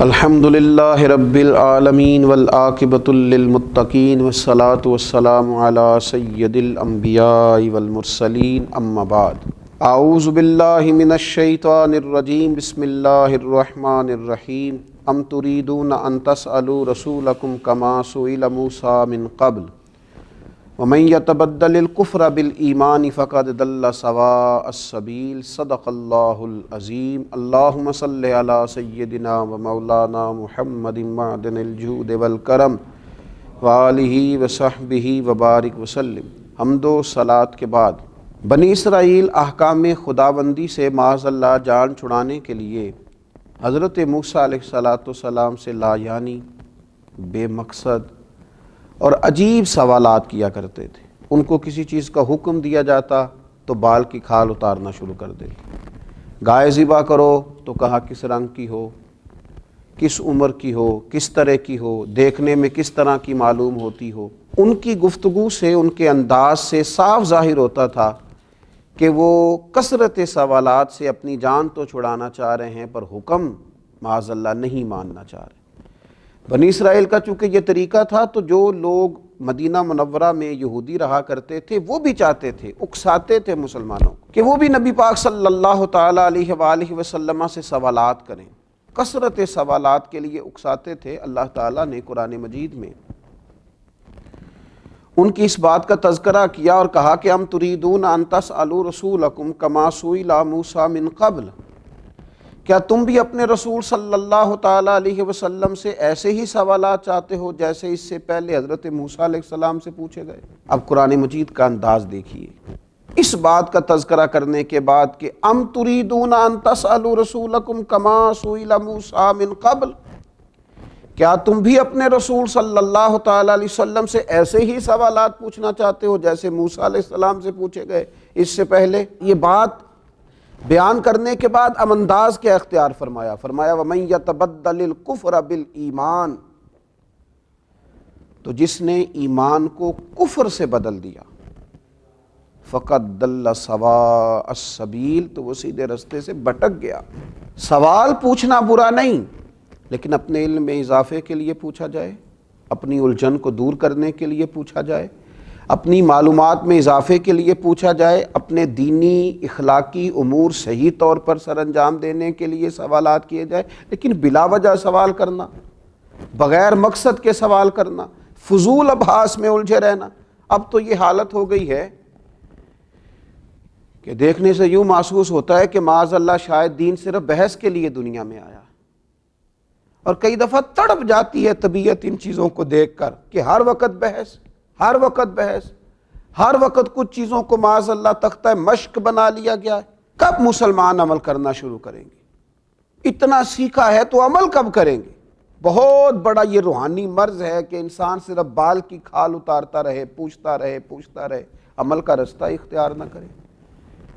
الحمدللہ رب العالمین والعاقبۃ للمتقین والصلاۃ والسلام علی سید الانبیاء والمرسلین اما بعد اعوذ باللہ من الشیطان الرجیم بسم اللہ الرحمن الرحیم ام تریدون ان تسألوا رسولکم کما سئل موسیٰ من قبل ومن يتبدل الكفر بالایمان فقد ضل سواء السبیل صدق اللہ العظیم اللہم صل علی سیدنا و مولانا محمد معدن الجود والکرم وآلہ وصحبہ وبارک وسلم۔ حمد و صلاۃ کے بعد بنی اسرائیل احکام خداوندی سے معاذ اللہ جان چھڑانے کے لیے حضرت موسیٰ علیہ السلام سے لا یعنی بے مقصد اور عجیب سوالات کیا کرتے تھے۔ ان کو کسی چیز کا حکم دیا جاتا تو بال کی کھال اتارنا شروع کر دیتے۔ گائے ذبح کرو تو کہا کس رنگ کی ہو، کس عمر کی ہو، کس طرح کی ہو، دیکھنے میں کس طرح کی معلوم ہوتی ہو۔ ان کی گفتگو سے، ان کے انداز سے صاف ظاہر ہوتا تھا کہ وہ کثرت سوالات سے اپنی جان تو چھڑانا چاہ رہے ہیں پر حکم معاذ اللہ نہیں ماننا چاہ رہے۔ بنی اسرائیل کا چونکہ یہ طریقہ تھا تو جو لوگ مدینہ منورہ میں یہودی رہا کرتے تھے وہ بھی چاہتے تھے، اکساتے تھے مسلمانوں کو کہ وہ بھی نبی پاک صلی اللہ تعالیٰ علیہ وآلہ وسلم سے سوالات کریں۔ کثرت سوالات کے لیے اکساتے تھے۔ اللہ تعالیٰ نے قرآن مجید میں ان کی اس بات کا تذکرہ کیا اور کہا کہ ام تریدون ان تسألوا رسولکم کما سئل موسیٰ من قبل، کیا تم بھی اپنے رسول صلی اللہ تعالیٰ علیہ وسلم سے ایسے ہی سوالات چاہتے ہو جیسے اس سے پہلے حضرت موسیٰ علیہ السلام سے پوچھے گئے؟ اب قرآن مجید کا انداز دیکھیے، اس بات کا تذکرہ کرنے کے بعد کہ ام تریدون ان تسألوا رسولکم کما سئل موسیٰ من قبل، کیا تم بھی اپنے رسول صلی اللہ تعالیٰ علیہ وسلم سے ایسے ہی سوالات پوچھنا چاہتے ہو جیسے موسیٰ علیہ السلام سے پوچھے گئے اس سے پہلے؟ یہ بات بیان کرنے کے بعد اب انداز کیا اختیار فرمایا؟ وَمَن يَتَبَدَّلِ الْكُفْرَ بِالْإِيمَانِ، تو جس نے ایمان کو کفر سے بدل دیا، فَقَدْ ضَلَّ سَوَاءَ السَّبِيلِ، تو وہ سیدھے رستے سے بھٹک گیا۔ سوال پوچھنا برا نہیں، لیکن اپنے علم میں اضافے کے لیے پوچھا جائے، اپنی الجھن کو دور کرنے کے لیے پوچھا جائے، اپنی معلومات میں اضافے کے لیے پوچھا جائے، اپنے دینی اخلاقی امور صحیح طور پر سر انجام دینے کے لیے سوالات کیے جائے، لیکن بلا وجہ سوال کرنا، بغیر مقصد کے سوال کرنا، فضول ابحاث میں الجھے رہنا، اب تو یہ حالت ہو گئی ہے کہ دیکھنے سے یوں محسوس ہوتا ہے کہ معاذ اللہ شاید دین صرف بحث کے لیے دنیا میں آیا، اور کئی دفعہ تڑپ جاتی ہے طبیعت ان چیزوں کو دیکھ کر کہ ہر وقت بحث، ہر وقت بحث، ہر وقت کچھ چیزوں کو معاذ اللہ تختہ مشق بنا لیا گیا ہے۔ کب مسلمان عمل کرنا شروع کریں گے؟ اتنا سیکھا ہے تو عمل کب کریں گے؟ بہت بڑا یہ روحانی مرض ہے کہ انسان صرف بال کی کھال اتارتا رہے، پوچھتا رہے، عمل کا رستہ اختیار نہ کرے۔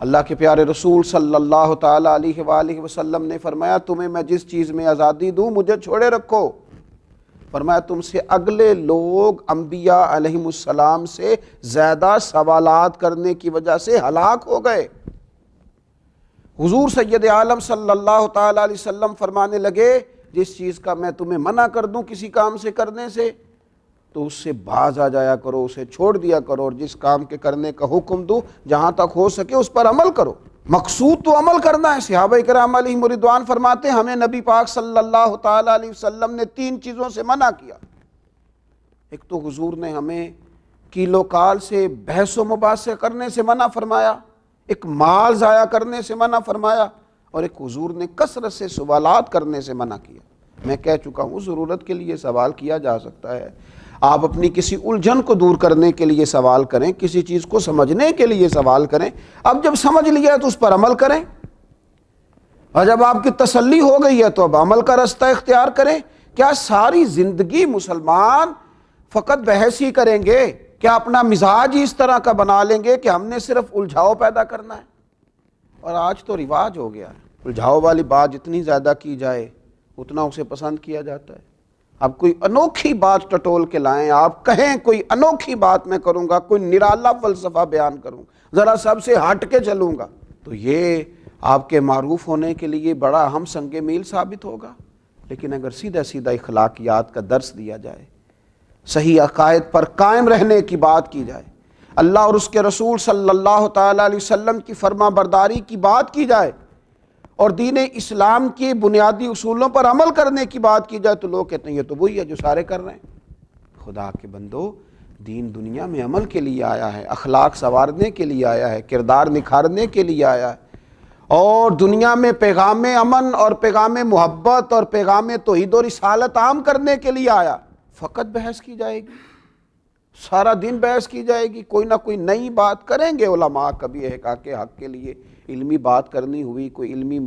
اللہ کے پیارے رسول صلی اللہ تعالیٰ علیہ وآلہ وسلم نے فرمایا تمہیں میں جس چیز میں آزادی دوں مجھے چھوڑے رکھو۔ فرمایا تم سے اگلے لوگ انبیاء علیہم السلام سے زیادہ سوالات کرنے کی وجہ سے ہلاک ہو گئے۔ حضور سید عالم صلی اللہ تعالیٰ علیہ وسلم فرمانے لگے جس چیز کا میں تمہیں منع کر دوں کسی کام سے کرنے سے تو اس سے باز آ جایا کرو، اسے چھوڑ دیا کرو، اور جس کام کے کرنے کا حکم دوں جہاں تک ہو سکے اس پر عمل کرو۔ مقصود تو عمل کرنا ہے۔ صحابہ کرام علیہم رضوان فرماتے ہیں ہمیں نبی پاک صلی اللہ تعالیٰ علیہ وسلم نے 3 چیزوں سے منع کیا۔ ایک تو حضور نے ہمیں کیلو کال سے بحث و مباحثے کرنے سے منع فرمایا، ایک مال ضائع کرنے سے منع فرمایا، اور ایک حضور نے کثرت سے سوالات کرنے سے منع کیا۔ میں کہہ چکا ہوں ضرورت کے لیے سوال کیا جا سکتا ہے، آپ اپنی کسی الجھن کو دور کرنے کے لیے سوال کریں، کسی چیز کو سمجھنے کے لیے سوال کریں، اب جب سمجھ لیا تو اس پر عمل کریں، اور جب آپ کی تسلی ہو گئی ہے تو اب عمل کا رستہ اختیار کریں۔ کیا ساری زندگی مسلمان فقط بحث ہی کریں گے؟ کیا اپنا مزاج ہی اس طرح کا بنا لیں گے کہ ہم نے صرف الجھاؤ پیدا کرنا ہے؟ اور آج تو رواج ہو گیا ہے، الجھاؤ والی بات جتنی زیادہ کی جائے اتنا اسے پسند کیا جاتا ہے۔ اب کوئی انوکھی بات ٹٹول کے لائیں، آپ کہیں کوئی انوکھی بات میں کروں گا، کوئی نرالا فلسفہ بیان کروں، ذرا سب سے ہٹ کے چلوں گا، تو یہ آپ کے معروف ہونے کے لیے بڑا اہم سنگ میل ثابت ہوگا۔ لیکن اگر سیدھا سیدھا اخلاقیات کا درس دیا جائے، صحیح عقائد پر قائم رہنے کی بات کی جائے، اللہ اور اس کے رسول صلی اللہ تعالیٰ علیہ وسلم کی فرما برداری کی بات کی جائے، اور دین اسلام کے بنیادی اصولوں پر عمل کرنے کی بات کی جائے، تو لوگ کہتے ہیں یہ تو وہی ہے جو سارے کر رہے ہیں۔ خدا کے بندو، دین دنیا میں عمل کے لیے آیا ہے، اخلاق سنوارنے کے لیے آیا ہے، کردار نکھارنے کے لیے آیا ہے، اور دنیا میں پیغام امن اور پیغام محبت اور پیغام توحید و رسالت عام کرنے کے لیے آیا۔ فقط بحث کی جائے گی، سارا دن بحث کی جائے گی، کوئی نہ کوئی نئی بات کریں گے علماء، کبھی احقاق حق کے لیے علمی بات کرنی ہوئی، کوئی علمی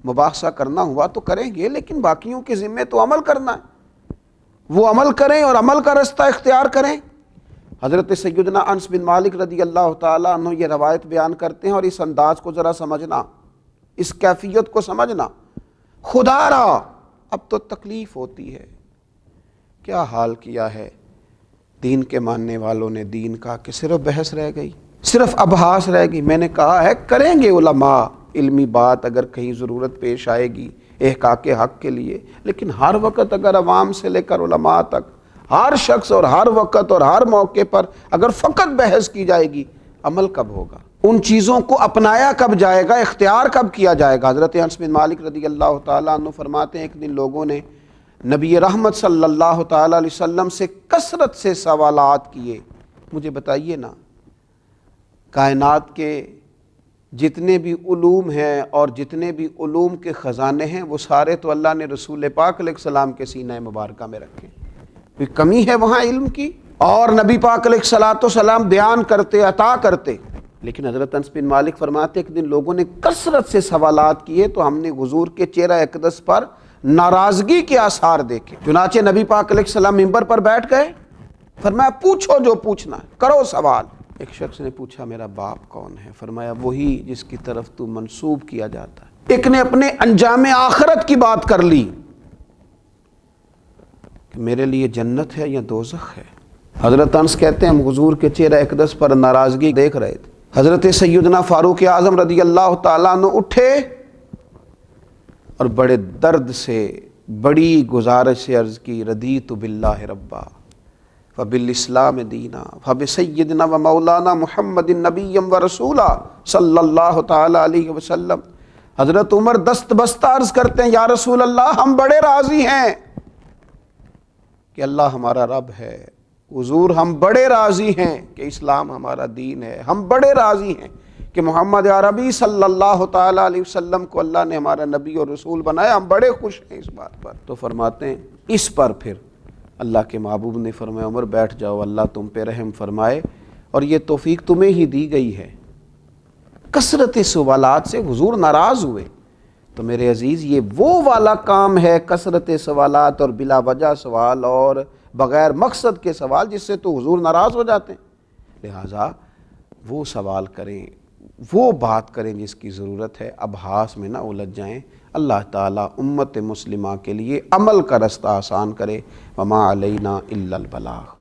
مباحثہ کرنا ہوا تو کریں گے، لیکن باقیوں کے ذمے تو عمل کرنا ہے، وہ عمل کریں اور عمل کا رستہ اختیار کریں۔ حضرت سیدنا انس بن مالک رضی اللہ تعالیٰ عنہ یہ روایت بیان کرتے ہیں، اور اس انداز کو ذرا سمجھنا، اس کیفیت کو سمجھنا۔ خدا را اب تو تکلیف ہوتی ہے، کیا حال کیا ہے دین کے ماننے والوں نے دین کا، کہ صرف بحث رہ گئی، صرف ابحاث رہ گئی۔ میں نے کہا ہے کریں گے علماء علمی بات اگر کہیں ضرورت پیش آئے گی احقاق حق کے لیے، لیکن ہر وقت اگر عوام سے لے کر علماء تک ہر شخص اور ہر وقت اور ہر موقع پر اگر فقط بحث کی جائے گی، عمل کب ہوگا؟ ان چیزوں کو اپنایا کب جائے گا؟ اختیار کب کیا جائے گا؟ حضرت انس بن مالک رضی اللہ تعالیٰ عنہ فرماتے ہیں، ایک دن لوگوں نے نبی رحمت صلی اللہ تعالیٰ علیہ وسلم سے کثرت سے سوالات کیے، مجھے بتائیے نا، کائنات کے جتنے بھی علوم ہیں اور جتنے بھی علوم کے خزانے ہیں، وہ سارے تو اللہ نے رسول پاک علیہ السلام کے سینہ مبارکہ میں رکھے، کوئی کمی ہے وہاں علم کی؟ اور نبی پاک علیہ الصلوۃ والسلام بیان کرتے، عطا کرتے، لیکن حضرت انس بن مالک فرماتے ایک دن لوگوں نے کثرت سے سوالات کیے تو ہم نے حضور کے چہرہ اقدس پر ناراضگی کے آثار دیکھے۔ چنانچہ نبی پاک علیہ السلام منبر پر بیٹھ گئے، فرمایا پوچھو جو پوچھنا ہے، کرو سوال۔ ایک شخص نے پوچھا میرا باپ کون ہے؟ فرمایا وہی جس کی طرف تو منسوب کیا جاتا ہے۔ ایک نے اپنے انجام آخرت کی بات کر لی کہ میرے لیے جنت ہے یا دوزخ ہے۔ حضرت انس کہتے ہیں ہم حضور کے چہرہ اقدس پر ناراضگی دیکھ رہے تھے، حضرت سیدنا فاروق اعظم رضی اللہ تعالیٰ عنہ اٹھے اور بڑے درد سے بڑی گزارش سے عرض کی، رضیت باللہ ربا وبالاسلام دینا وبسیدنا ومولانا محمد نبی ورسولا صلی اللہ تعالیٰ علیہ وسلم۔ حضرت عمر دست بستہ عرض کرتے ہیں یا رسول اللہ ہم بڑے راضی ہیں کہ اللہ ہمارا رب ہے، حضور ہم بڑے راضی ہیں کہ اسلام ہمارا دین ہے، ہم بڑے راضی ہیں کہ محمد عربی صلی اللہ تعالیٰ علیہ وسلم کو اللہ نے ہمارا نبی اور رسول بنایا، ہم بڑے خوش ہیں اس بات پر۔ تو فرماتے ہیں اس پر پھر اللہ کے محبوب نے فرمایا عمر بیٹھ جاؤ، اللہ تم پہ رحم فرمائے، اور یہ توفیق تمہیں ہی دی گئی ہے۔ کثرت سوالات سے حضور ناراض ہوئے۔ تو میرے عزیز یہ وہ والا کام ہے، کثرت سوالات اور بلا وجہ سوال اور بغیر مقصد کے سوال، جس سے تو حضور ناراض ہو جاتے ہیں۔ لہٰذا وہ سوال کریں، وہ بات کریں جس کی ضرورت ہے، ابحاث میں نہ الجھ جائیں۔ اللہ تعالیٰ امت مسلمہ کے لیے عمل کا رستہ آسان کرے۔ وما علینا الا البلاغ۔